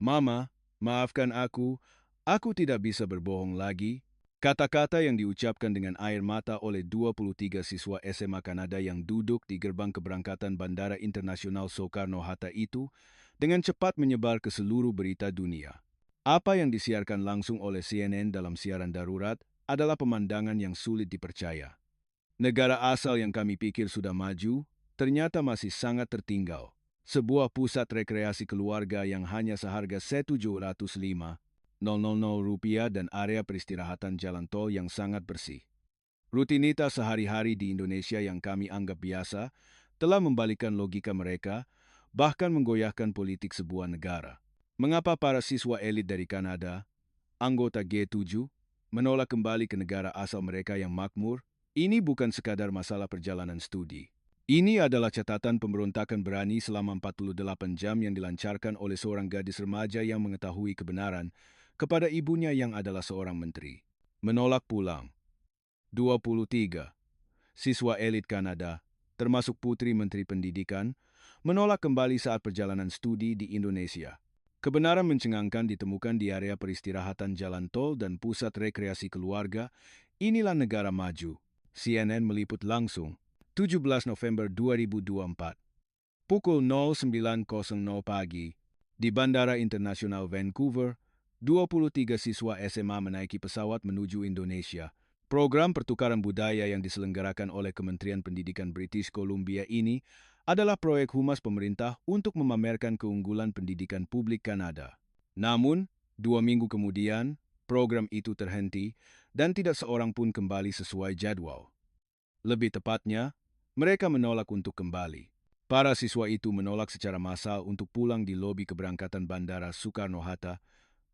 Mama, maafkan aku tidak bisa berbohong lagi. Kata-kata yang diucapkan dengan air mata oleh 23 siswa SMA Kanada yang duduk di gerbang keberangkatan Bandara Internasional Soekarno-Hatta itu dengan cepat menyebar ke seluruh berita dunia. Apa yang disiarkan langsung oleh CNN dalam siaran darurat adalah pemandangan yang sulit dipercaya. Negara asal yang kami pikir sudah maju, ternyata masih sangat tertinggal. Sebuah pusat rekreasi keluarga yang hanya seharga Rp705.000 dan area peristirahatan jalan tol yang sangat bersih. Rutinitas sehari-hari di Indonesia yang kami anggap biasa telah membalikkan logika mereka, bahkan menggoyahkan politik sebuah negara. Mengapa para siswa elit dari Kanada, anggota G7, menolak kembali ke negara asal mereka yang makmur? Ini bukan sekadar masalah perjalanan studi. Ini adalah catatan pemberontakan berani selama 48 jam yang dilancarkan oleh seorang gadis remaja yang mengetahui kebenaran kepada ibunya yang adalah seorang menteri. Menolak pulang. 23. Siswa elit Kanada, termasuk putri Menteri Pendidikan, menolak kembali saat perjalanan studi di Indonesia. Kebenaran mencengangkan ditemukan di area peristirahatan jalan tol dan pusat rekreasi keluarga. Inilah negara maju. CNN meliput langsung. 17 November 2024. Pukul 09.00 pagi, di Bandara Internasional Vancouver, 23 siswa SMA menaiki pesawat menuju Indonesia. Program pertukaran budaya yang diselenggarakan oleh Kementerian Pendidikan British Columbia ini adalah proyek humas pemerintah untuk memamerkan keunggulan pendidikan publik Kanada. Namun, 2 minggu kemudian, program itu terhenti dan tidak seorang pun kembali sesuai jadwal. Lebih tepatnya, mereka menolak untuk kembali. Para siswa itu menolak secara massal untuk pulang di lobi keberangkatan Bandara Soekarno-Hatta,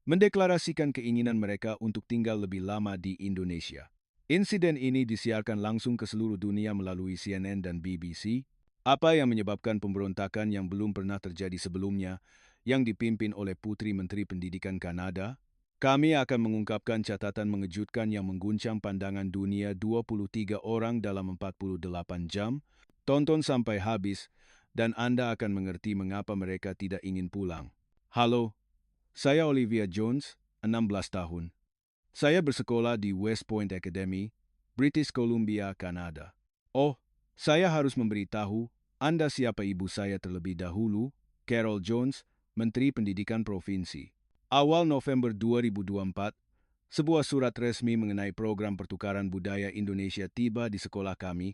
mendeklarasikan keinginan mereka untuk tinggal lebih lama di Indonesia. Insiden ini disiarkan langsung ke seluruh dunia melalui CNN dan BBC. Apa yang menyebabkan pemberontakan yang belum pernah terjadi sebelumnya, yang dipimpin oleh Putri Menteri Pendidikan Kanada? Kami akan mengungkapkan catatan mengejutkan yang mengguncang pandangan dunia 23 orang dalam 48 jam. Tonton sampai habis, dan Anda akan mengerti mengapa mereka tidak ingin pulang. Halo, saya Olivia Jones, 16 tahun. Saya bersekolah di West Point Academy, British Columbia, Kanada. Oh, saya harus memberitahu Anda siapa ibu saya terlebih dahulu, Carol Jones, Menteri Pendidikan Provinsi. Awal November 2024, sebuah surat resmi mengenai program pertukaran budaya Indonesia tiba di sekolah kami.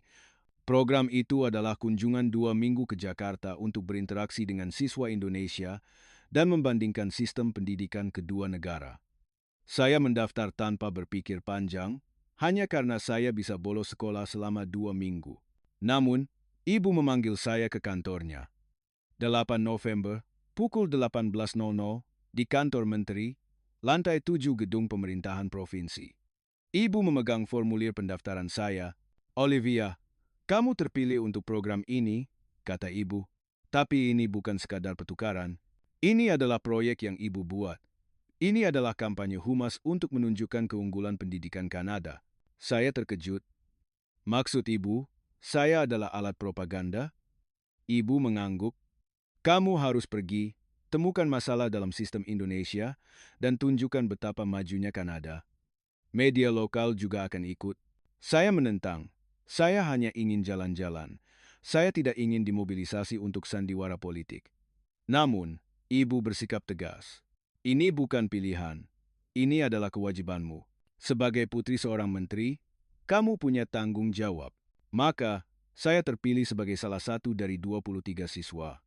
Program itu adalah kunjungan 2 minggu ke Jakarta untuk berinteraksi dengan siswa Indonesia dan membandingkan sistem pendidikan kedua negara. Saya mendaftar tanpa berpikir panjang, hanya karena saya bisa bolos sekolah selama 2 minggu. Namun, ibu memanggil saya ke kantornya. 8 November, pukul 18.00, di kantor menteri, lantai 7 gedung pemerintahan provinsi. Ibu memegang formulir pendaftaran saya. Olivia, kamu terpilih untuk program ini, kata ibu. Tapi ini bukan sekadar pertukaran. Ini adalah proyek yang ibu buat. Ini adalah kampanye humas untuk menunjukkan keunggulan pendidikan Kanada. Saya terkejut. Maksud ibu, saya adalah alat propaganda? Ibu mengangguk. Kamu harus pergi, temukan masalah dalam sistem Indonesia, dan tunjukkan betapa majunya Kanada. Media lokal juga akan ikut. Saya menentang. Saya hanya ingin jalan-jalan. Saya tidak ingin dimobilisasi untuk sandiwara politik. Namun, ibu bersikap tegas. Ini bukan pilihan. Ini adalah kewajibanmu. Sebagai putri seorang menteri, kamu punya tanggung jawab. Maka, saya terpilih sebagai salah satu dari 23 siswa.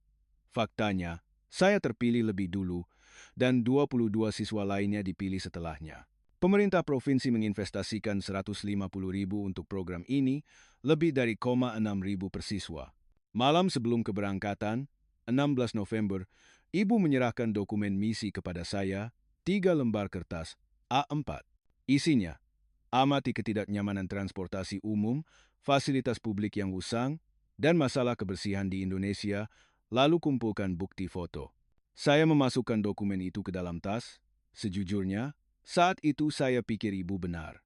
Faktanya, saya terpilih lebih dulu, dan 22 siswa lainnya dipilih setelahnya. Pemerintah provinsi menginvestasikan Rp150.000 untuk program ini, lebih dari 6.000 per siswa. Malam sebelum keberangkatan, 16 November, ibu menyerahkan dokumen misi kepada saya, 3 lembar kertas, A4. Isinya, amati ketidaknyamanan transportasi umum, fasilitas publik yang usang, dan masalah kebersihan di Indonesia, lalu kumpulkan bukti foto. Saya memasukkan dokumen itu ke dalam tas. Sejujurnya, saat itu saya pikir ibu benar.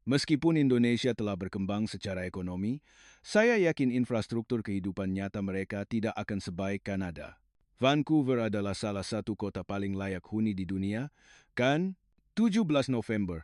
Meskipun Indonesia telah berkembang secara ekonomi, saya yakin infrastruktur kehidupan nyata mereka tidak akan sebaik Kanada. Vancouver adalah salah satu kota paling layak huni di dunia, kan? 17 November,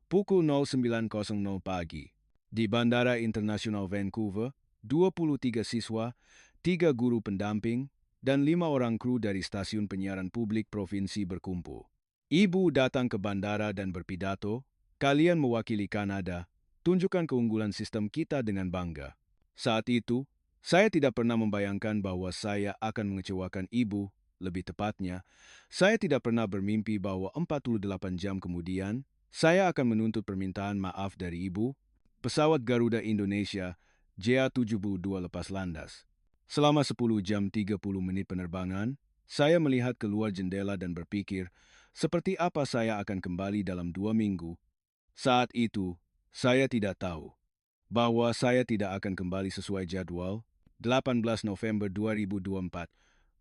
pukul 09.00 pagi. Di Bandara Internasional Vancouver, 23 siswa, 3 guru pendamping, dan 5 orang kru dari stasiun penyiaran publik provinsi berkumpul. Ibu datang ke bandara dan berpidato, "Kalian mewakili Kanada, tunjukkan keunggulan sistem kita dengan bangga." Saat itu, saya tidak pernah membayangkan bahwa saya akan mengecewakan ibu, lebih tepatnya, saya tidak pernah bermimpi bahwa 48 jam kemudian, saya akan menuntut permintaan maaf dari ibu. Pesawat Garuda Indonesia JA72 lepas landas. Selama 10 jam 30 menit penerbangan, saya melihat keluar jendela dan berpikir, seperti apa saya akan kembali dalam 2 minggu. Saat itu, saya tidak tahu bahwa saya tidak akan kembali sesuai jadwal. 18 November 2024,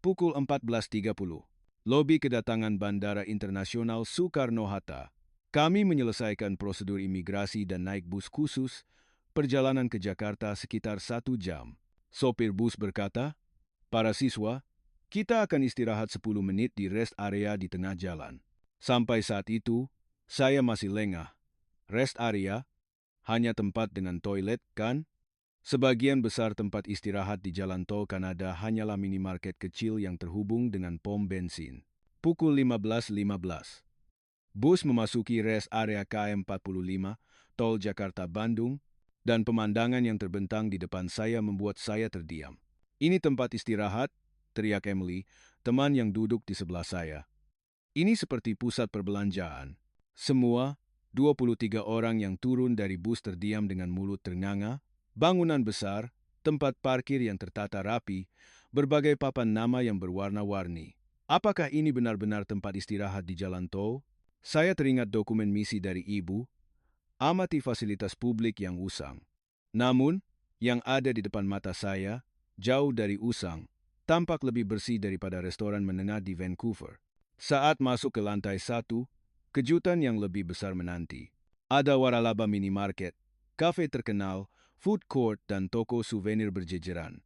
pukul 14.30. Lobi kedatangan Bandara Internasional Soekarno-Hatta. Kami menyelesaikan prosedur imigrasi dan naik bus khusus. Perjalanan ke Jakarta sekitar 1 jam. Sopir bus berkata, "Para siswa, kita akan istirahat 10 menit di rest area di tengah jalan." Sampai saat itu, saya masih lengah. Rest area? Hanya tempat dengan toilet, kan? Sebagian besar tempat istirahat di jalan tol Kanada hanyalah minimarket kecil yang terhubung dengan pom bensin. Pukul 15.15. Bus memasuki rest area KM45, tol Jakarta-Bandung, dan pemandangan yang terbentang di depan saya membuat saya terdiam. "Ini tempat istirahat," teriak Emily, teman yang duduk di sebelah saya. "Ini seperti pusat perbelanjaan." Semua, 23 orang yang turun dari bus terdiam dengan mulut ternganga. Bangunan besar, tempat parkir yang tertata rapi, berbagai papan nama yang berwarna-warni. Apakah ini benar-benar tempat istirahat di jalan tol? Saya teringat dokumen misi dari ibu, amati fasilitas publik yang usang. Namun, yang ada di depan mata saya, jauh dari usang, tampak lebih bersih daripada restoran menengah di Vancouver. Saat masuk ke lantai 1, kejutan yang lebih besar menanti. Ada waralaba minimarket, kafe terkenal, food court, dan toko souvenir berjejeran.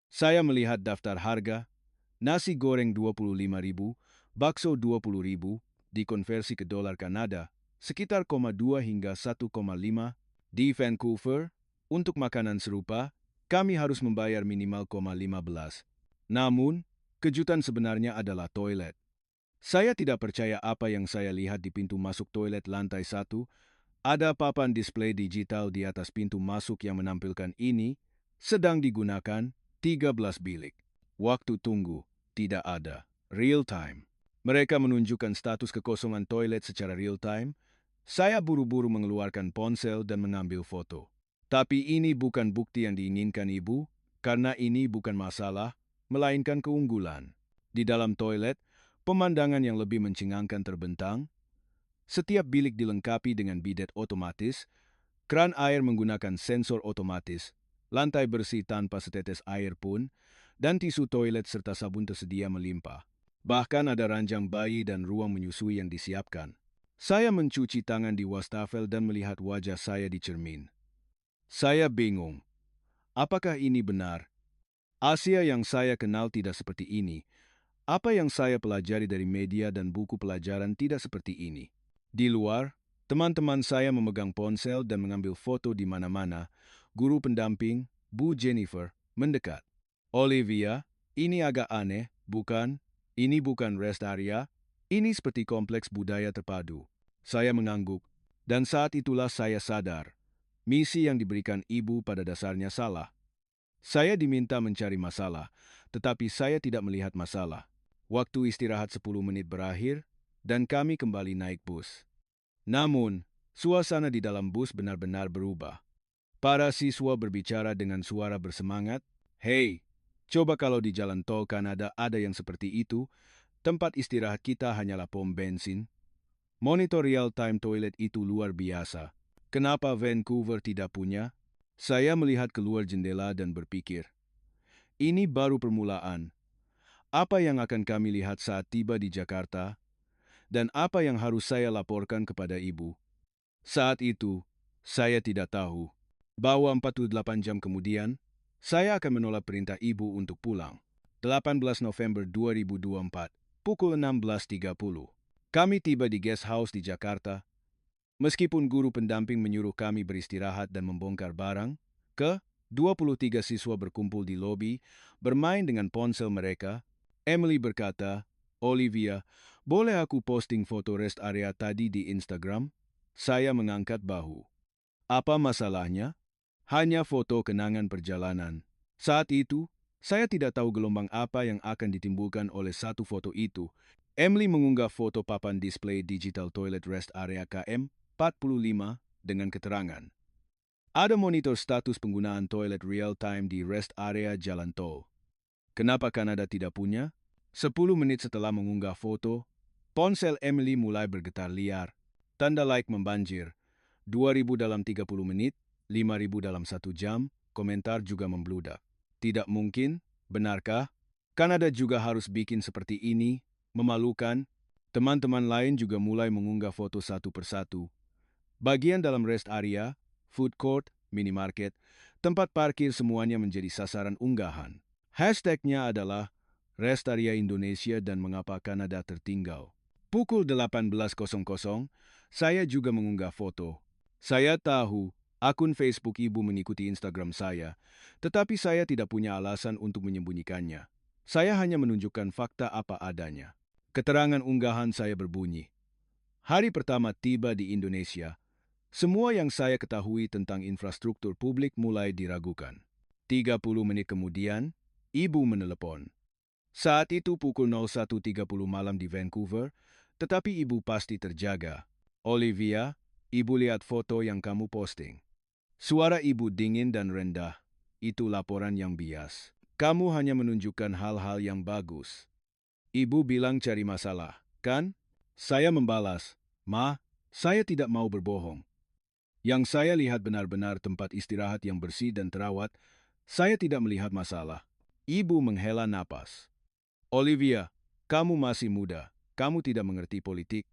Saya melihat daftar harga, nasi goreng 25.000, bakso 20.000, dikonversi ke dolar Kanada, sekitar 0,2 hingga 1,5. Di Vancouver, untuk makanan serupa, kami harus membayar minimal 0,15. Namun, kejutan sebenarnya adalah toilet. Saya tidak percaya apa yang saya lihat di pintu masuk toilet lantai 1. Ada papan display digital di atas pintu masuk yang menampilkan ini sedang digunakan 13 bilik. Waktu tunggu tidak ada. Real time. Mereka menunjukkan status kekosongan toilet secara real time. Saya buru-buru mengeluarkan ponsel dan mengambil foto. Tapi ini bukan bukti yang diinginkan ibu, karena ini bukan masalah, melainkan keunggulan. Di dalam toilet, pemandangan yang lebih mencengangkan terbentang. Setiap bilik dilengkapi dengan bidet otomatis, kran air menggunakan sensor otomatis, lantai bersih tanpa setetes air pun, dan tisu toilet serta sabun tersedia melimpah. Bahkan ada ranjang bayi dan ruang menyusui yang disiapkan. Saya mencuci tangan di wastafel dan melihat wajah saya di cermin. Saya bingung. Apakah ini benar? Asia yang saya kenal tidak seperti ini. Apa yang saya pelajari dari media dan buku pelajaran tidak seperti ini. Di luar, teman-teman saya memegang ponsel dan mengambil foto di mana-mana. Guru pendamping, Bu Jennifer, mendekat. "Olivia, ini agak aneh, bukan? Ini bukan rest area. Ini seperti kompleks budaya terpadu." Saya mengangguk, dan saat itulah saya sadar. Misi yang diberikan ibu pada dasarnya salah. Saya diminta mencari masalah, tetapi saya tidak melihat masalah. Waktu istirahat 10 menit berakhir, dan kami kembali naik bus. Namun, suasana di dalam bus benar-benar berubah. Para siswa berbicara dengan suara bersemangat, "Hei, coba kalau di jalan tol Kanada ada yang seperti itu, tempat istirahat kita hanyalah pom bensin. Monitor real-time toilet itu luar biasa. Kenapa Vancouver tidak punya?" Saya melihat keluar jendela dan berpikir, ini baru permulaan. Apa yang akan kami lihat saat tiba di Jakarta? Dan apa yang harus saya laporkan kepada ibu? Saat itu, saya tidak tahu bahwa 48 jam kemudian, saya akan menolak perintah ibu untuk pulang. 18 November 2024, pukul 16.30. Kami tiba di guest house di Jakarta. Meskipun guru pendamping menyuruh kami beristirahat dan membongkar barang, 23 siswa berkumpul di lobi, bermain dengan ponsel mereka. Emily berkata, "Olivia, boleh aku posting foto rest area tadi di Instagram?" Saya mengangkat bahu. "Apa masalahnya? Hanya foto kenangan perjalanan." Saat itu, saya tidak tahu gelombang apa yang akan ditimbulkan oleh satu foto itu. Emily mengunggah foto papan display digital toilet rest area KM 45 dengan keterangan, "Ada monitor status penggunaan toilet real-time di rest area jalan tol." Kenapa Kanada tidak punya? 10 menit setelah mengunggah foto, ponsel Emily mulai bergetar liar. Tanda like membanjir. 2.000 dalam 30 menit, 5.000 dalam 1 jam, komentar juga membludak. Tidak mungkin, benarkah? Kanada juga harus bikin seperti ini, memalukan. Teman-teman lain juga mulai mengunggah foto satu persatu. Bagian dalam rest area, food court, minimarket, tempat parkir semuanya menjadi sasaran unggahan. Hashtagnya adalah Rest Area Indonesia dan Mengapa Kanada Tertinggal. Pukul 18.00, saya juga mengunggah foto. Saya tahu akun Facebook ibu mengikuti Instagram saya, tetapi saya tidak punya alasan untuk menyembunyikannya. Saya hanya menunjukkan fakta apa adanya. Keterangan unggahan saya berbunyi, "Hari pertama tiba di Indonesia, semua yang saya ketahui tentang infrastruktur publik mulai diragukan." 30 menit kemudian, ibu menelepon. Saat itu pukul 01.30 malam di Vancouver, tetapi ibu pasti terjaga. "Olivia, ibu lihat foto yang kamu posting." Suara ibu dingin dan rendah. "Itu laporan yang bias. Kamu hanya menunjukkan hal-hal yang bagus." Ibu bilang cari masalah, kan? Saya membalas, "Ma, saya tidak mau berbohong. Yang saya lihat benar-benar tempat istirahat yang bersih dan terawat. Saya tidak melihat masalah." Ibu menghela napas. "Olivia, kamu masih muda. Kamu tidak mengerti politik.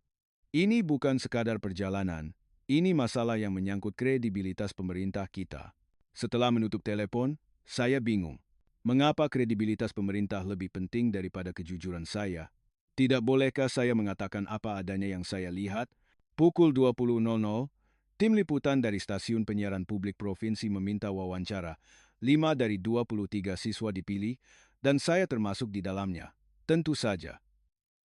Ini bukan sekadar perjalanan. Ini masalah yang menyangkut kredibilitas pemerintah kita." Setelah menutup telepon, saya bingung. Mengapa kredibilitas pemerintah lebih penting daripada kejujuran saya? Tidak bolehkah saya mengatakan apa adanya yang saya lihat? Pukul 20.00, tim liputan dari Stasiun Penyiaran Publik Provinsi meminta wawancara. 5 dari 23 siswa dipilih, dan saya termasuk di dalamnya. Tentu saja.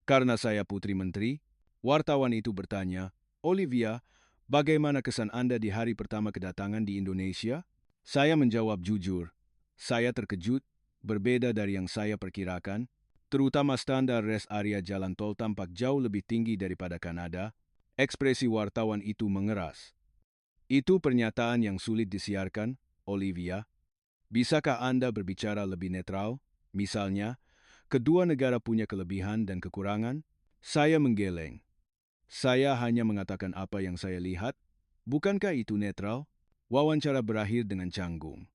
Karena saya putri menteri, wartawan itu bertanya, "Olivia, bagaimana kesan Anda di hari pertama kedatangan di Indonesia?" Saya menjawab jujur. Saya terkejut, berbeda dari yang saya perkirakan, terutama standar rest area jalan tol tampak jauh lebih tinggi daripada Kanada. Ekspresi wartawan itu mengeras. "Itu pernyataan yang sulit disiarkan, Olivia. Bisakah Anda berbicara lebih netral? Misalnya, kedua negara punya kelebihan dan kekurangan?" Saya menggeleng. "Saya hanya mengatakan apa yang saya lihat. Bukankah itu netral?" Wawancara berakhir dengan canggung.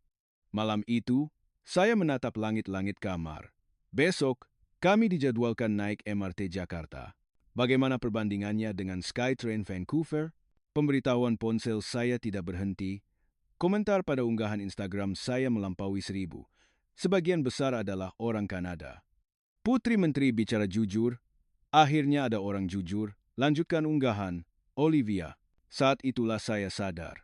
Malam itu, saya menatap langit-langit kamar. Besok, kami dijadwalkan naik MRT Jakarta. Bagaimana perbandingannya dengan SkyTrain Vancouver? Pemberitahuan ponsel saya tidak berhenti. Komentar pada unggahan Instagram saya melampaui 1.000. Sebagian besar adalah orang Kanada. "Putri Menteri bicara jujur. Akhirnya ada orang jujur." Lanjutkan unggahan, Olivia. Saat itulah saya sadar.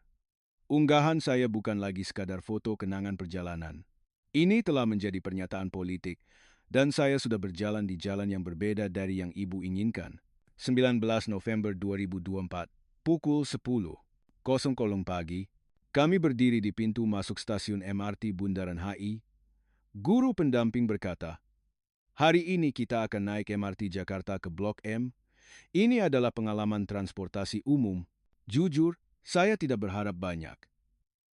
Unggahan saya bukan lagi sekadar foto kenangan perjalanan. Ini telah menjadi pernyataan politik, dan saya sudah berjalan di jalan yang berbeda dari yang ibu inginkan. 19 November 2024, pukul 10.00 pagi, kami berdiri di pintu masuk stasiun MRT Bundaran HI. Guru pendamping berkata, "Hari ini kita akan naik MRT Jakarta ke Blok M. Ini adalah pengalaman transportasi umum. Jujur, saya tidak berharap banyak.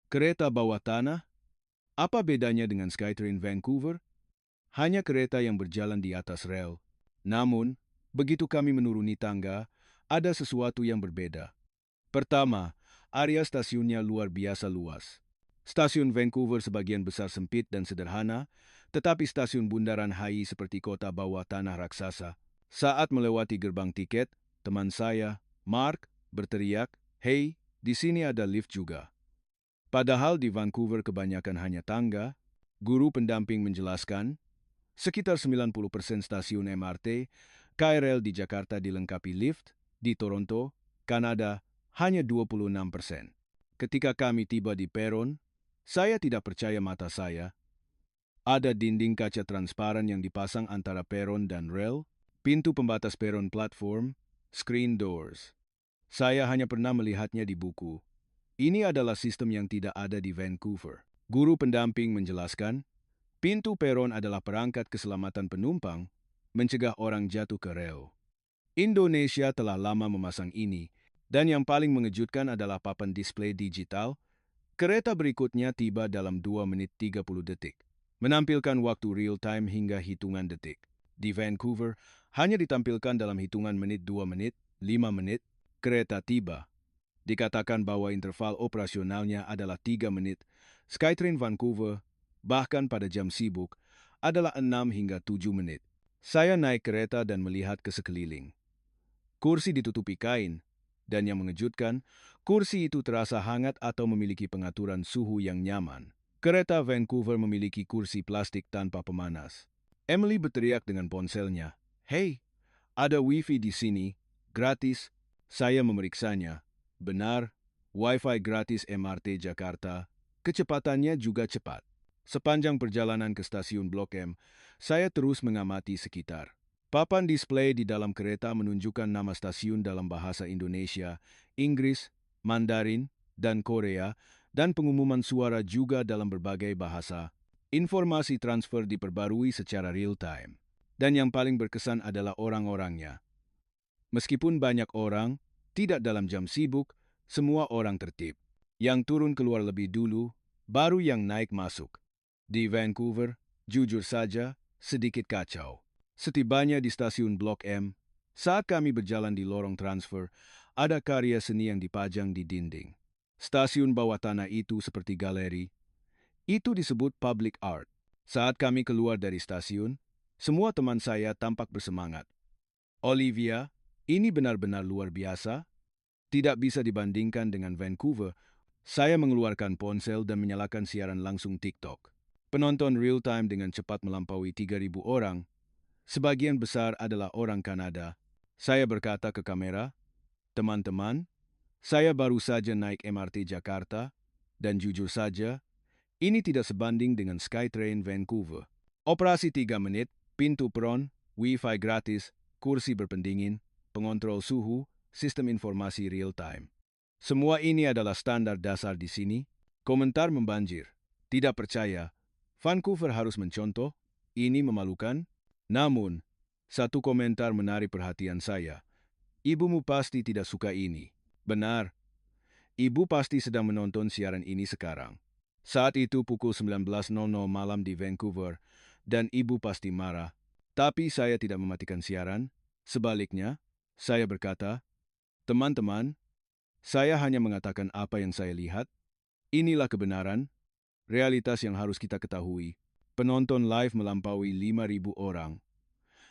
Kereta bawah tanah? Apa bedanya dengan SkyTrain Vancouver? Hanya kereta yang berjalan di atas rel. Namun, begitu kami menuruni tangga, ada sesuatu yang berbeda. Pertama, area stasiunnya luar biasa luas. Stasiun Vancouver sebagian besar sempit dan sederhana, tetapi stasiun Bundaran HI seperti kota bawah tanah raksasa. Saat melewati gerbang tiket, teman saya, Mark, berteriak, "Hei, di sini ada lift juga." Padahal di Vancouver kebanyakan hanya tangga. Guru pendamping menjelaskan, Sekitar 90% stasiun MRT, KRL di Jakarta dilengkapi lift, di Toronto, Kanada, hanya 26%. Ketika kami tiba di peron, saya tidak percaya mata saya. Ada dinding kaca transparan yang dipasang antara peron dan rel, pintu pembatas peron platform, screen doors. Saya hanya pernah melihatnya di buku. Ini adalah sistem yang tidak ada di Vancouver. Guru pendamping menjelaskan, pintu peron adalah perangkat keselamatan penumpang, mencegah orang jatuh ke rel. Indonesia telah lama memasang ini, dan yang paling mengejutkan adalah papan display digital. Kereta berikutnya tiba dalam 2 menit 30 detik, menampilkan waktu real-time hingga hitungan detik. Di Vancouver, hanya ditampilkan dalam hitungan menit 2 menit, 5 menit, kereta tiba. Dikatakan bahwa interval operasionalnya adalah 3 menit. Skytrain Vancouver, bahkan pada jam sibuk, adalah 6 hingga 7 menit. Saya naik kereta dan melihat ke sekeliling. Kursi ditutupi kain, dan yang mengejutkan, kursi itu terasa hangat atau memiliki pengaturan suhu yang nyaman. Kereta Vancouver memiliki kursi plastik tanpa pemanas. Emily berteriak dengan ponselnya, "Hei, ada wifi di sini, gratis." Saya memeriksanya. Benar, wifi gratis MRT Jakarta. Kecepatannya juga cepat. Sepanjang perjalanan ke stasiun Blok M, saya terus mengamati sekitar. Papan display di dalam kereta menunjukkan nama stasiun dalam bahasa Indonesia, Inggris, Mandarin, dan Korea, dan pengumuman suara juga dalam berbagai bahasa. Informasi transfer diperbarui secara real-time. Dan yang paling berkesan adalah orang-orangnya. Meskipun banyak orang, tidak dalam jam sibuk, semua orang tertib. Yang turun keluar lebih dulu, baru yang naik masuk. Di Vancouver, jujur saja, sedikit kacau. Setibanya di stasiun Blok M, saat kami berjalan di lorong transfer, ada karya seni yang dipajang di dinding. Stasiun bawah tanah itu seperti galeri. Itu disebut public art. Saat kami keluar dari stasiun, semua teman saya tampak bersemangat. "Olivia, ini benar-benar luar biasa. Tidak bisa dibandingkan dengan Vancouver." Saya mengeluarkan ponsel dan menyalakan siaran langsung TikTok. Penonton real-time dengan cepat melampaui 3.000 orang. Sebagian besar adalah orang Kanada. Saya berkata ke kamera, "Teman-teman, saya baru saja naik MRT Jakarta, dan jujur saja, ini tidak sebanding dengan Skytrain Vancouver. Operasi 3 menit, pintu peron, wifi gratis, kursi berpendingin, pengontrol suhu, sistem informasi real-time. Semua ini adalah standar dasar di sini." Komentar membanjir. "Tidak percaya, Vancouver harus mencontoh, ini memalukan." Namun, satu komentar menarik perhatian saya. "Ibumu pasti tidak suka ini." Benar, ibu pasti sedang menonton siaran ini sekarang. Saat itu pukul 19.00 malam di Vancouver, dan ibu pasti marah. Tapi saya tidak mematikan siaran. Sebaliknya, saya berkata, "Teman-teman, saya hanya mengatakan apa yang saya lihat. Inilah kebenaran, realitas yang harus kita ketahui." Penonton live melampaui 5.000 orang.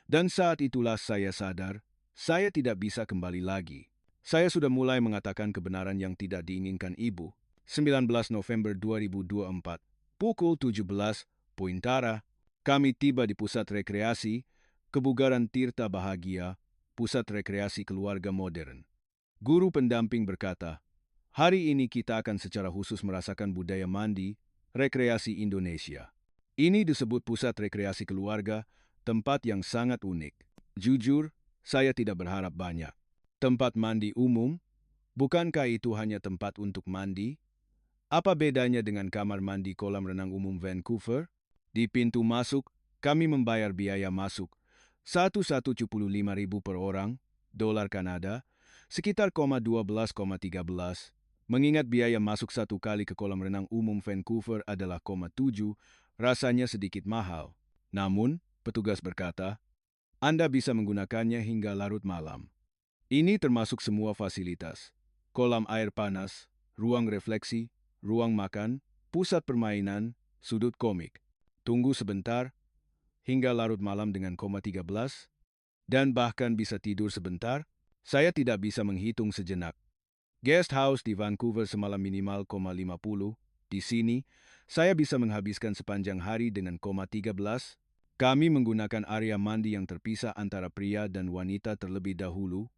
Dan saat itulah saya sadar, saya tidak bisa kembali lagi. Saya sudah mulai mengatakan kebenaran yang tidak diinginkan ibu. 19 November 2024, pukul 17, Pointara, kami tiba di pusat rekreasi, Kebugaran Tirta Bahagia, pusat rekreasi keluarga modern. Guru pendamping berkata, "Hari ini kita akan secara khusus merasakan budaya mandi, rekreasi Indonesia. Ini disebut pusat rekreasi keluarga, tempat yang sangat unik." Jujur, saya tidak berharap banyak. Tempat mandi umum, bukankah itu hanya tempat untuk mandi? Apa bedanya dengan kamar mandi kolam renang umum Vancouver? Di pintu masuk, kami membayar biaya masuk, 175.000 per orang, dolar Kanada, sekitar 12,13. Mengingat biaya masuk satu kali ke kolam renang umum Vancouver adalah 7, rasanya sedikit mahal. Namun, petugas berkata, Anda bisa menggunakannya hingga larut malam. Ini termasuk semua fasilitas. Kolam air panas, ruang refleksi, ruang makan, pusat permainan, sudut komik. Tunggu sebentar, hingga larut malam dengan 13, dan bahkan bisa tidur sebentar. Saya tidak bisa menghitung sejenak. Guest house di Vancouver semalam minimal 50. Di sini, saya bisa menghabiskan sepanjang hari dengan 13. Kami menggunakan area mandi yang terpisah antara pria dan wanita terlebih dahulu.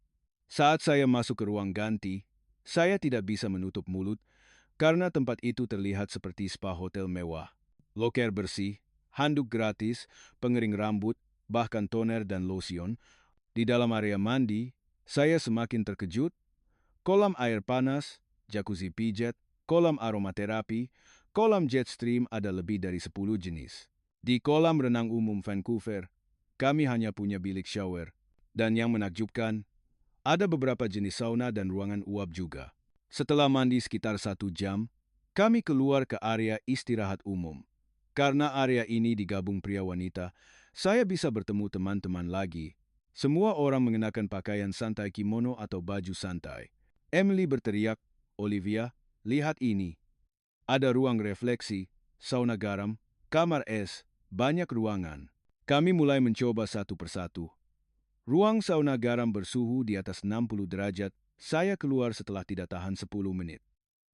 Saat saya masuk ke ruang ganti, saya tidak bisa menutup mulut karena tempat itu terlihat seperti spa hotel mewah. Loker bersih, handuk gratis, pengering rambut, bahkan toner dan lotion. Di dalam area mandi, saya semakin terkejut. Kolam air panas, jacuzzi pijat, kolam aromaterapi, kolam jet stream ada lebih dari 10 jenis. Di kolam renang umum Vancouver, kami hanya punya bilik shower. Dan yang menakjubkan, ada beberapa jenis sauna dan ruangan uap juga. Setelah mandi sekitar 1 jam, kami keluar ke area istirahat umum. Karena area ini digabung pria wanita, saya bisa bertemu teman-teman lagi. Semua orang mengenakan pakaian santai kimono atau baju santai. Emily berteriak, "Olivia, lihat ini. Ada ruang refleksi, sauna garam, kamar es, banyak ruangan." Kami mulai mencoba satu persatu. Ruang sauna garam bersuhu di atas 60 derajat. Saya keluar setelah tidak tahan 10 menit.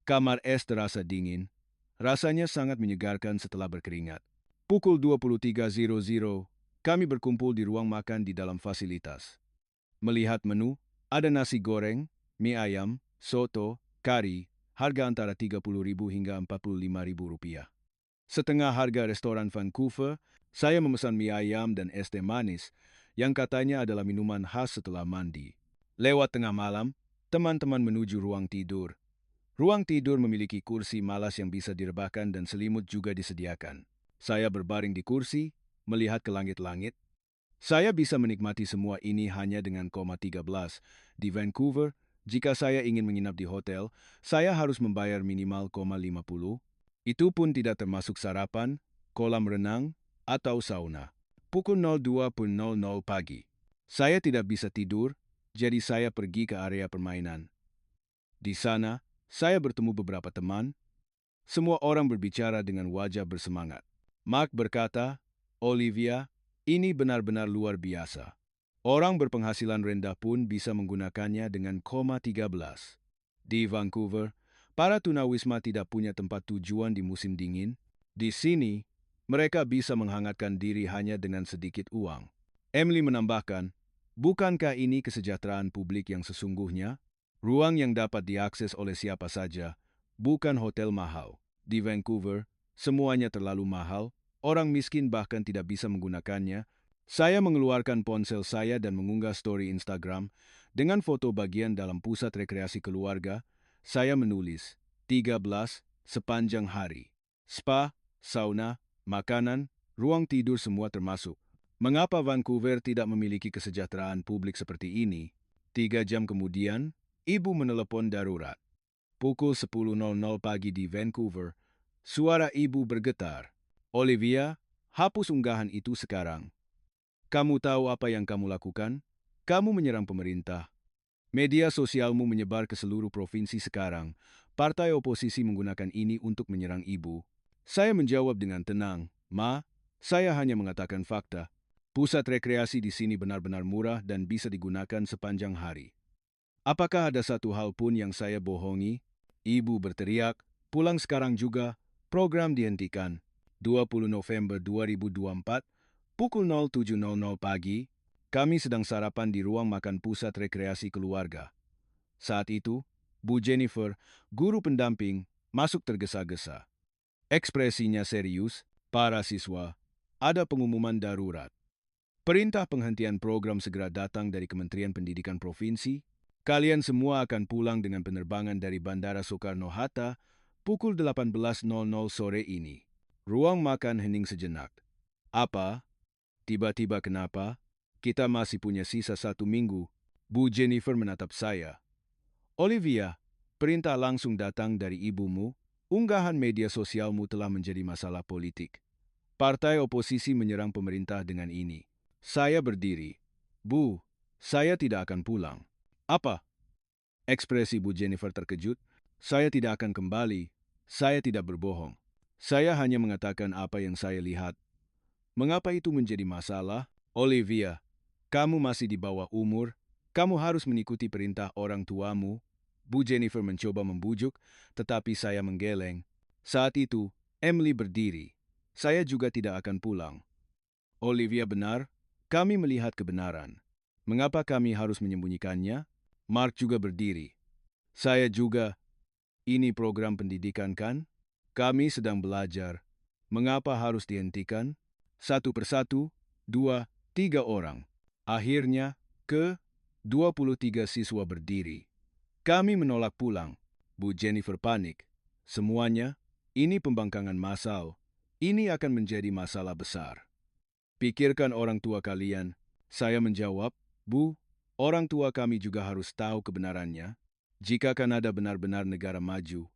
Kamar es terasa dingin. Rasanya sangat menyegarkan setelah berkeringat. Pukul 23.00, kami berkumpul di ruang makan di dalam fasilitas. Melihat menu, ada nasi goreng, mie ayam, soto, kari, harga antara Rp30.000 hingga Rp45.000. Setengah harga restoran Vancouver, saya memesan mie ayam dan es teh manis, yang katanya adalah minuman khas setelah mandi. Lewat tengah malam, teman-teman menuju ruang tidur. Ruang tidur memiliki kursi malas yang bisa direbahkan dan selimut juga disediakan. Saya berbaring di kursi, melihat ke langit-langit. Saya bisa menikmati semua ini hanya dengan 13. Di Vancouver, jika saya ingin menginap di hotel, saya harus membayar minimal 50. Itu pun tidak termasuk sarapan, kolam renang, atau sauna. Pukul 02.00 pagi. Saya tidak bisa tidur, jadi saya pergi ke area permainan. Di sana, saya bertemu beberapa teman. Semua orang berbicara dengan wajah bersemangat. Mark berkata, "Olivia, ini benar-benar luar biasa. Orang berpenghasilan rendah pun bisa menggunakannya dengan 13. Di Vancouver, para tunawisma tidak punya tempat tujuan di musim dingin. Di sini, mereka bisa menghangatkan diri hanya dengan sedikit uang." Emily menambahkan, "Bukankah ini kesejahteraan publik yang sesungguhnya? Ruang yang dapat diakses oleh siapa saja, bukan hotel mahal. Di Vancouver, semuanya terlalu mahal. Orang miskin bahkan tidak bisa menggunakannya." Saya mengeluarkan ponsel saya dan mengunggah story Instagram dengan foto bagian dalam pusat rekreasi keluarga. Saya menulis, 13 sepanjang hari. Spa, sauna, makanan, ruang tidur semua termasuk. Mengapa Vancouver tidak memiliki kesejahteraan publik seperti ini? 3 jam kemudian, ibu menelepon darurat. Pukul 10.00 pagi di Vancouver, suara ibu bergetar. "Olivia, hapus unggahan itu sekarang. Kamu tahu apa yang kamu lakukan? Kamu menyerang pemerintah. Media sosialmu menyebar ke seluruh provinsi sekarang. Partai oposisi menggunakan ini untuk menyerang ibu." Saya menjawab dengan tenang, "Ma, saya hanya mengatakan fakta. Pusat rekreasi di sini benar-benar murah dan bisa digunakan sepanjang hari. Apakah ada satu hal pun yang saya bohongi?" Ibu berteriak, "Pulang sekarang juga. Program dihentikan." 20 November 2024, pukul 07.00 pagi, kami sedang sarapan di ruang makan pusat rekreasi keluarga. Saat itu, Bu Jennifer, guru pendamping, masuk tergesa-gesa. Ekspresinya serius. "Para siswa, ada pengumuman darurat. Perintah penghentian program segera datang dari Kementerian Pendidikan Provinsi. Kalian semua akan pulang dengan penerbangan dari Bandara Soekarno-Hatta pukul 18.00 sore ini." Ruang makan hening sejenak. "Apa? Tiba-tiba kenapa? Kita masih punya sisa 1 minggu." Bu Jennifer menatap saya. "Olivia, perintah langsung datang dari ibumu. Unggahan media sosialmu telah menjadi masalah politik. Partai oposisi menyerang pemerintah dengan ini." Saya berdiri. "Bu, saya tidak akan pulang." "Apa?" Ekspresi Bu Jennifer terkejut. "Saya tidak akan kembali. Saya tidak berbohong. Saya hanya mengatakan apa yang saya lihat." "Mengapa itu menjadi masalah?" "Olivia, kamu masih di bawah umur. Kamu harus mengikuti perintah orang tuamu." Bu Jennifer mencoba membujuk, tetapi saya menggeleng. Saat itu, Emily berdiri. "Saya juga tidak akan pulang." Olivia benar, kami melihat kebenaran. Mengapa kami harus menyembunyikannya? Mark juga berdiri. Saya juga. Ini program pendidikan kan? Kami sedang belajar. Mengapa harus dihentikan? Satu persatu, 2, 3 orang. Akhirnya, 23 siswa berdiri. Kami menolak pulang. Bu Jennifer panik. Semuanya, ini pembangkangan massal. Ini akan menjadi masalah besar. Pikirkan orang tua kalian. Saya menjawab, Bu, orang tua kami juga harus tahu kebenarannya. Jika Kanada benar-benar negara maju,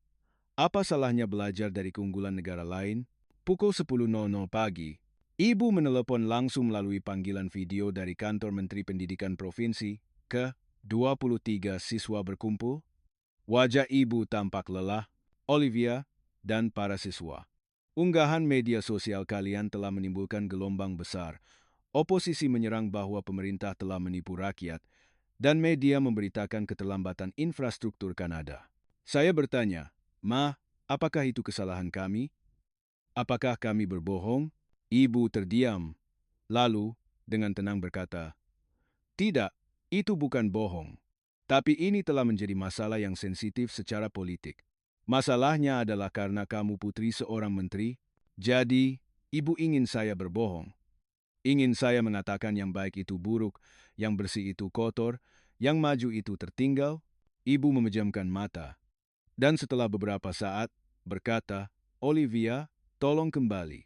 apa salahnya belajar dari keunggulan negara lain? Pukul 10.00 pagi, ibu menelepon langsung melalui panggilan video dari kantor Menteri Pendidikan Provinsi. 23 siswa berkumpul. Wajah ibu tampak lelah, Olivia, dan para siswa. Unggahan media sosial kalian telah menimbulkan gelombang besar. Oposisi menyerang bahwa pemerintah telah menipu rakyat, dan media memberitakan keterlambatan infrastruktur Kanada. Saya bertanya, Ma, apakah itu kesalahan kami? Apakah kami berbohong? Ibu terdiam. Lalu, dengan tenang berkata, tidak, itu bukan bohong. Tapi ini telah menjadi masalah yang sensitif secara politik. Masalahnya adalah karena kamu putri seorang menteri, jadi ibu ingin saya berbohong. Ingin saya mengatakan yang baik itu buruk, yang bersih itu kotor, yang maju itu tertinggal. Ibu memejamkan mata. Dan setelah beberapa saat, berkata, Olivia, tolong kembali.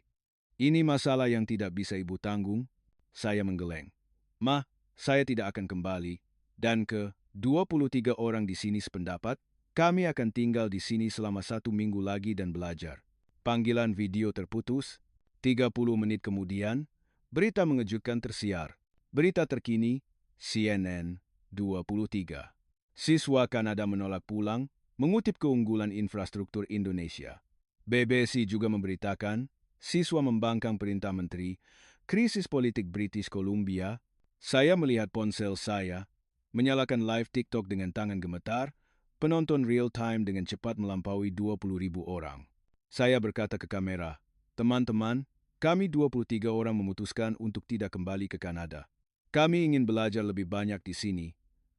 Ini masalah yang tidak bisa ibu tanggung. Saya menggeleng. Ma, saya tidak akan kembali. Dan 23 orang di sini sependapat, kami akan tinggal di sini selama 1 minggu lagi dan belajar. Panggilan video terputus. 30 menit kemudian, berita mengejutkan tersiar. Berita terkini, CNN 23. Siswa Kanada menolak pulang, mengutip keunggulan infrastruktur Indonesia. BBC juga memberitakan, siswa membangkang perintah menteri, krisis politik British Columbia. Saya melihat ponsel saya, menyalakan live TikTok dengan tangan gemetar, penonton real-time dengan cepat melampaui 20.000 orang. Saya berkata ke kamera, teman-teman, kami 23 orang memutuskan untuk tidak kembali ke Kanada. Kami ingin belajar lebih banyak di sini.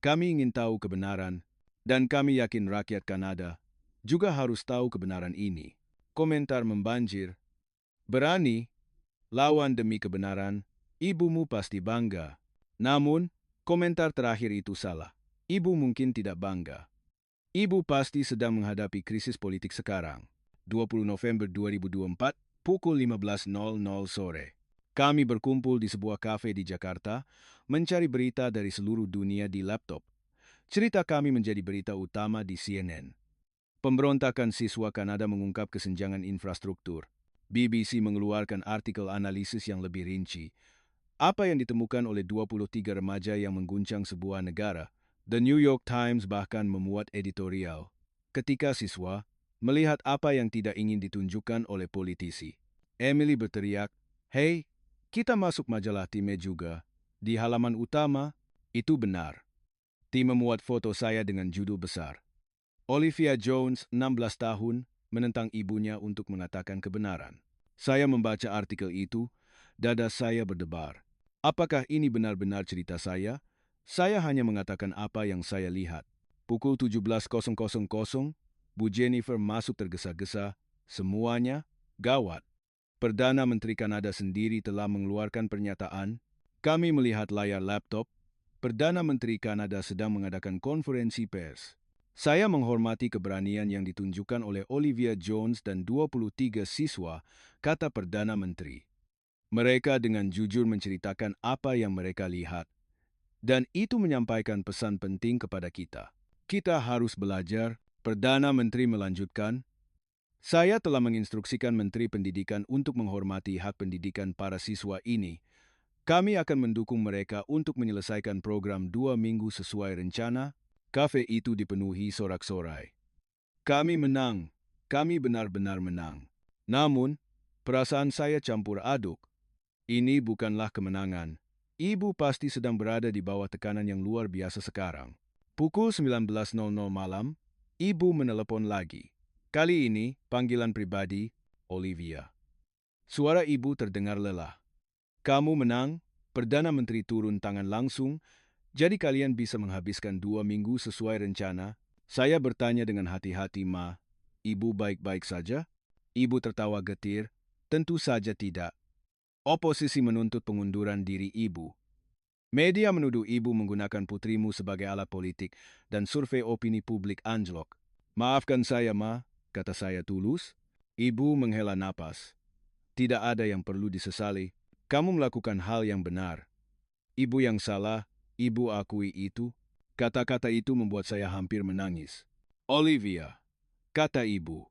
Kami ingin tahu kebenaran, dan kami yakin rakyat Kanada juga harus tahu kebenaran ini. Komentar membanjir. Berani, lawan demi kebenaran, ibumu pasti bangga. Namun, komentar terakhir itu salah. Ibu mungkin tidak bangga. Ibu pasti sedang menghadapi krisis politik sekarang. 20 November 2024, pukul 15.00 sore. Kami berkumpul di sebuah kafe di Jakarta, mencari berita dari seluruh dunia di laptop. Cerita kami menjadi berita utama di CNN. Pemberontakan siswa Kanada mengungkap kesenjangan infrastruktur. BBC mengeluarkan artikel analisis yang lebih rinci. Apa yang ditemukan oleh 23 remaja yang mengguncang sebuah negara? The New York Times bahkan memuat editorial. Ketika siswa melihat apa yang tidak ingin ditunjukkan oleh politisi. Emily berteriak, "Hei, kita masuk majalah Time juga." Di halaman utama, itu benar. Tim memuat foto saya dengan judul besar. Olivia Jones, 16 tahun, menentang ibunya untuk mengatakan kebenaran. Saya membaca artikel itu, dada saya berdebar. Apakah ini benar-benar cerita saya? Saya hanya mengatakan apa yang saya lihat. Pukul 17.00, Bu Jennifer masuk tergesa-gesa. Semuanya gawat. Perdana Menteri Kanada sendiri telah mengeluarkan pernyataan. Kami melihat layar laptop. Perdana Menteri Kanada sedang mengadakan konferensi pers. Saya menghormati keberanian yang ditunjukkan oleh Olivia Jones dan 23 siswa, kata Perdana Menteri. Mereka dengan jujur menceritakan apa yang mereka lihat. Dan itu menyampaikan pesan penting kepada kita. Kita harus belajar, Perdana Menteri melanjutkan. Saya telah menginstruksikan Menteri Pendidikan untuk menghormati hak pendidikan para siswa ini. Kami akan mendukung mereka untuk menyelesaikan program 2 minggu sesuai rencana. Kafe itu dipenuhi sorak-sorai. Kami menang. Kami benar-benar menang. Namun, perasaan saya campur aduk. Ini bukanlah kemenangan. Ibu pasti sedang berada di bawah tekanan yang luar biasa sekarang. Pukul 19.00 malam, ibu menelepon lagi. Kali ini, panggilan pribadi, Olivia. Suara ibu terdengar lelah. Kamu menang, Perdana Menteri turun tangan langsung, jadi kalian bisa menghabiskan 2 minggu sesuai rencana. Saya bertanya dengan hati-hati, Ma, Ibu baik-baik saja? Ibu tertawa getir, tentu saja tidak. Oposisi menuntut pengunduran diri Ibu. Media menuduh Ibu menggunakan putrimu sebagai alat politik dan survei opini publik anjlok. Maafkan saya, Ma, kata saya tulus. Ibu menghela napas. Tidak ada yang perlu disesali. Kamu melakukan hal yang benar. Ibu yang salah, Ibu akui itu. Kata-kata itu membuat saya hampir menangis. Olivia, kata Ibu,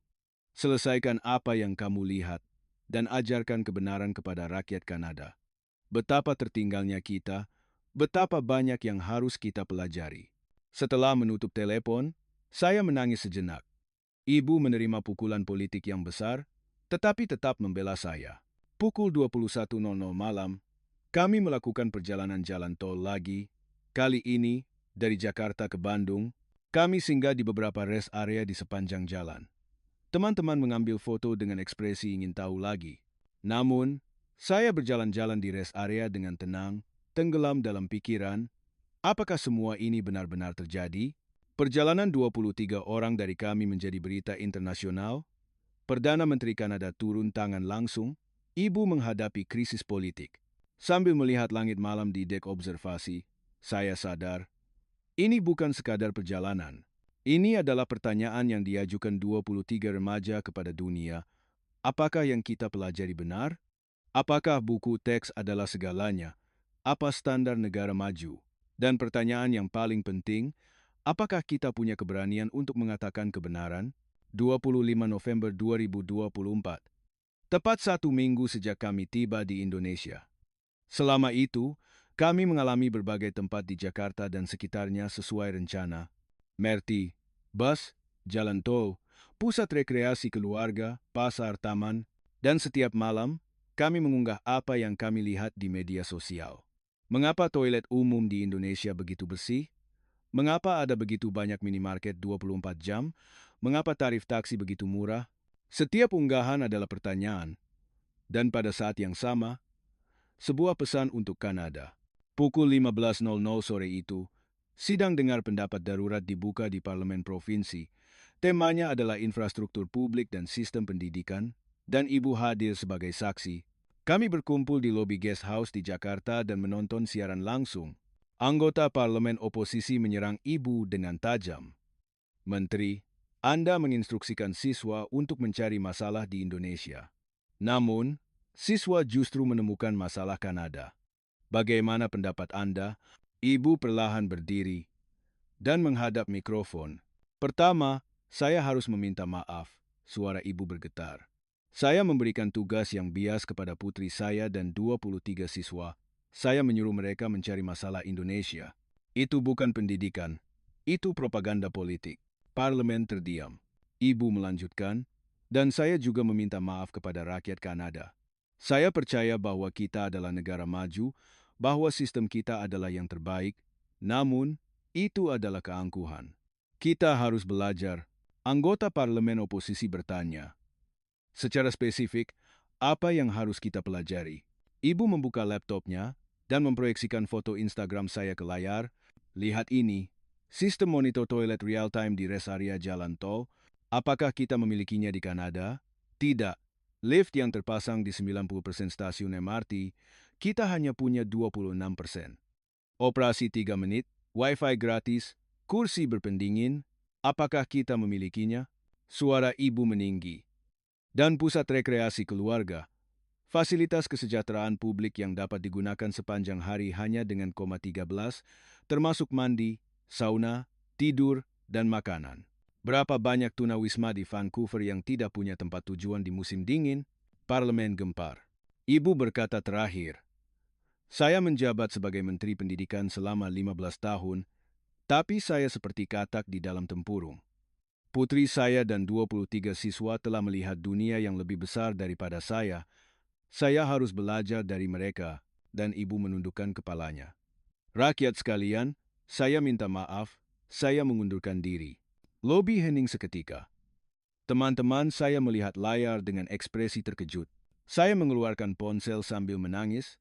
selesaikan apa yang kamu lihat dan ajarkan kebenaran kepada rakyat Kanada. Betapa tertinggalnya kita, betapa banyak yang harus kita pelajari. Setelah menutup telepon, saya menangis sejenak. Ibu menerima pukulan politik yang besar, tetapi tetap membela saya. Pukul 21.00 malam, kami melakukan perjalanan jalan tol lagi. Kali ini, dari Jakarta ke Bandung, kami singgah di beberapa rest area di sepanjang jalan. Teman-teman mengambil foto dengan ekspresi ingin tahu lagi. Namun, saya berjalan-jalan di rest area dengan tenang, tenggelam dalam pikiran, apakah semua ini benar-benar terjadi? Perjalanan 23 orang dari kami menjadi berita internasional. Perdana Menteri Kanada turun tangan langsung. Ibu menghadapi krisis politik. Sambil melihat langit malam di dek observasi, saya sadar, ini bukan sekadar perjalanan. Ini adalah pertanyaan yang diajukan 23 remaja kepada dunia. Apakah yang kita pelajari benar? Apakah buku teks adalah segalanya? Apa standar negara maju? Dan pertanyaan yang paling penting, apakah kita punya keberanian untuk mengatakan kebenaran? 25 November 2024. Tepat 1 minggu sejak kami tiba di Indonesia. Selama itu, kami mengalami berbagai tempat di Jakarta dan sekitarnya sesuai rencana. MRT, bus, jalan tol, pusat rekreasi keluarga, pasar, taman, dan setiap malam, kami mengunggah apa yang kami lihat di media sosial. Mengapa toilet umum di Indonesia begitu bersih? Mengapa ada begitu banyak minimarket 24 jam? Mengapa tarif taksi begitu murah? Setiap unggahan adalah pertanyaan. Dan pada saat yang sama, sebuah pesan untuk Kanada. Pukul 15.00 sore itu, sidang dengar pendapat darurat dibuka di Parlemen Provinsi. Temanya adalah infrastruktur publik dan sistem pendidikan, dan Ibu hadir sebagai saksi. Kami berkumpul di lobi guest house di Jakarta dan menonton siaran langsung. Anggota Parlemen Oposisi menyerang Ibu dengan tajam. Menteri, Anda menginstruksikan siswa untuk mencari masalah di Indonesia. Namun, siswa justru menemukan masalah Kanada. Bagaimana pendapat Anda? Ibu perlahan berdiri dan menghadap mikrofon. Pertama, saya harus meminta maaf. Suara Ibu bergetar. Saya memberikan tugas yang bias kepada putri saya dan 23 siswa. Saya menyuruh mereka mencari masalah Indonesia. Itu bukan pendidikan. Itu propaganda politik. Parlemen terdiam. Ibu melanjutkan, dan saya juga meminta maaf kepada rakyat Kanada. Saya percaya bahwa kita adalah negara maju, bahwa sistem kita adalah yang terbaik, namun itu adalah keangkuhan. Kita harus belajar. Anggota Parlemen Oposisi bertanya, secara spesifik, apa yang harus kita pelajari? Ibu membuka laptopnya dan memproyeksikan foto Instagram saya ke layar. Lihat ini. Sistem monitor toilet real-time di rest area jalan tol, apakah kita memilikinya di Kanada? Tidak. Lift yang terpasang di 90% stasiun MRT, kita hanya punya 26%. Operasi 3 menit, Wi-Fi gratis, kursi berpendingin, apakah kita memilikinya? Suara Ibu meninggi. Dan pusat rekreasi keluarga, fasilitas kesejahteraan publik yang dapat digunakan sepanjang hari hanya dengan 13, termasuk mandi, sauna, tidur, dan makanan. Berapa banyak tunawisma di Vancouver yang tidak punya tempat tujuan di musim dingin? Parlemen gempar. Ibu berkata terakhir, saya menjabat sebagai Menteri Pendidikan selama 15 tahun, tapi saya seperti katak di dalam tempurung. Putri saya dan 23 siswa telah melihat dunia yang lebih besar daripada saya. Saya harus belajar dari mereka, dan Ibu menundukkan kepalanya. Rakyat sekalian, saya minta maaf, saya mengundurkan diri. Lobi hening seketika. Teman-teman saya melihat layar dengan ekspresi terkejut. Saya mengeluarkan ponsel sambil menangis.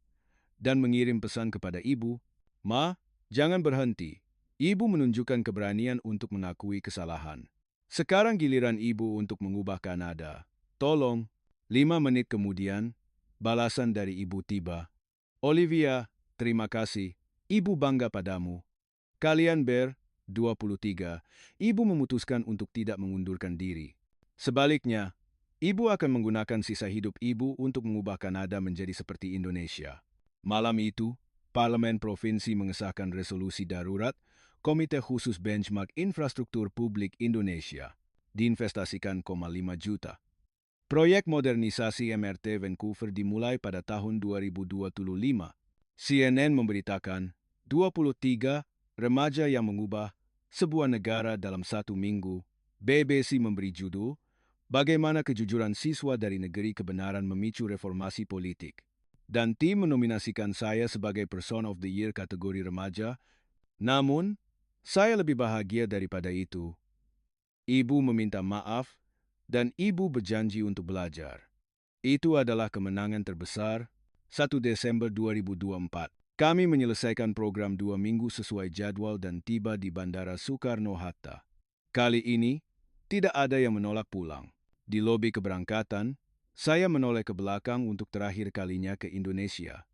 dan mengirim pesan kepada ibu, "Ma, jangan berhenti." Ibu menunjukkan keberanian untuk mengakui kesalahan. Sekarang giliran ibu untuk mengubah Kanada. Tolong. 5 menit kemudian, balasan dari ibu tiba. "Olivia, terima kasih. Ibu bangga padamu." Kalian Bear, 23, ibu memutuskan untuk tidak mengundurkan diri. Sebaliknya, ibu akan menggunakan sisa hidup ibu untuk mengubah Kanada menjadi seperti Indonesia. Malam itu, Parlemen Provinsi mengesahkan resolusi darurat Komite Khusus Benchmark Infrastruktur Publik Indonesia. Diinvestasikan 5 juta. Proyek modernisasi MRT Vancouver dimulai pada tahun 2025. CNN memberitakan 23 remaja yang mengubah sebuah negara dalam 1 minggu. BBC memberi judul Bagaimana Kejujuran Siswa dari Negeri Kebenaran Memicu Reformasi Politik. Dan tim menominasikan saya sebagai Person of the Year kategori remaja. Namun, saya lebih bahagia daripada itu. Ibu meminta maaf dan ibu berjanji untuk belajar. Itu adalah kemenangan terbesar. 1 Desember 2024. Kami menyelesaikan program 2 minggu sesuai jadwal dan tiba di Bandara Soekarno-Hatta. Kali ini, tidak ada yang menolak pulang. Di lobi keberangkatan, saya menoleh ke belakang untuk terakhir kalinya ke Indonesia.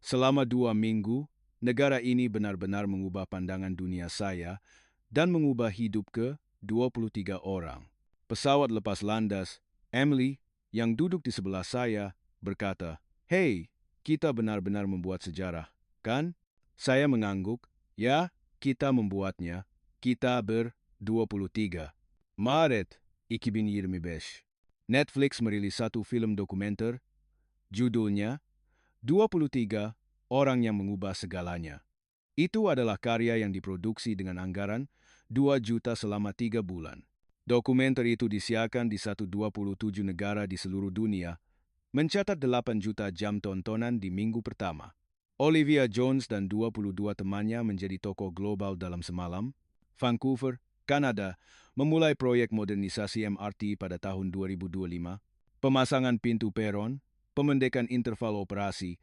Selama 2 minggu, negara ini benar-benar mengubah pandangan dunia saya dan mengubah hidup ke 23 orang. Pesawat lepas landas, Emily, yang duduk di sebelah saya, berkata, "Hei, kita benar-benar membuat sejarah, kan?" Saya mengangguk, "Ya, kita membuatnya. Kita ber-23. Maret 2025. Netflix merilis satu film dokumenter, judulnya 23 Orang yang Mengubah Segalanya. Itu adalah karya yang diproduksi dengan anggaran 2 juta selama 3 bulan. Dokumenter itu disiarkan di 127 negara di seluruh dunia, mencatat 8 juta jam tontonan di minggu pertama. Olivia Jones dan 22 temannya menjadi tokoh global dalam semalam. Vancouver, Kanada, memulai proyek modernisasi MRT pada tahun 2025, pemasangan pintu peron, pemendekan interval operasi,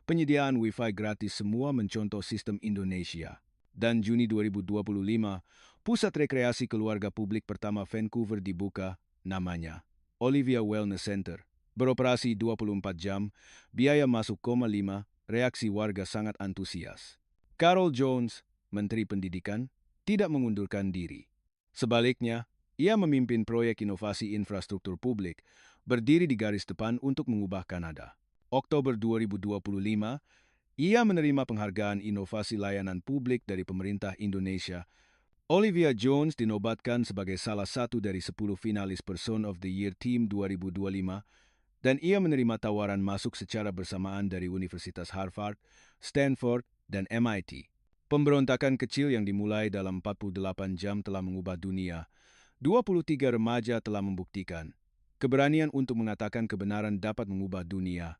penyediaan Wi-Fi gratis semua mencontoh sistem Indonesia. Dan Juni 2025, Pusat Rekreasi Keluarga Publik pertama Vancouver dibuka, namanya Olivia Wellness Center. Beroperasi 24 jam, biaya masuk 5, reaksi warga sangat antusias. Carol Jones, Menteri Pendidikan, tidak mengundurkan diri. Sebaliknya, ia memimpin proyek inovasi infrastruktur publik, berdiri di garis depan untuk mengubah Kanada. Oktober 2025, ia menerima penghargaan inovasi layanan publik dari pemerintah Indonesia. Olivia Jones dinobatkan sebagai salah satu dari 10 finalis Person of the Year Team 2025, dan ia menerima tawaran masuk secara bersamaan dari Universitas Harvard, Stanford, dan MIT. Pemberontakan kecil yang dimulai dalam 48 jam telah mengubah dunia. 23 remaja telah membuktikan keberanian untuk mengatakan kebenaran dapat mengubah dunia.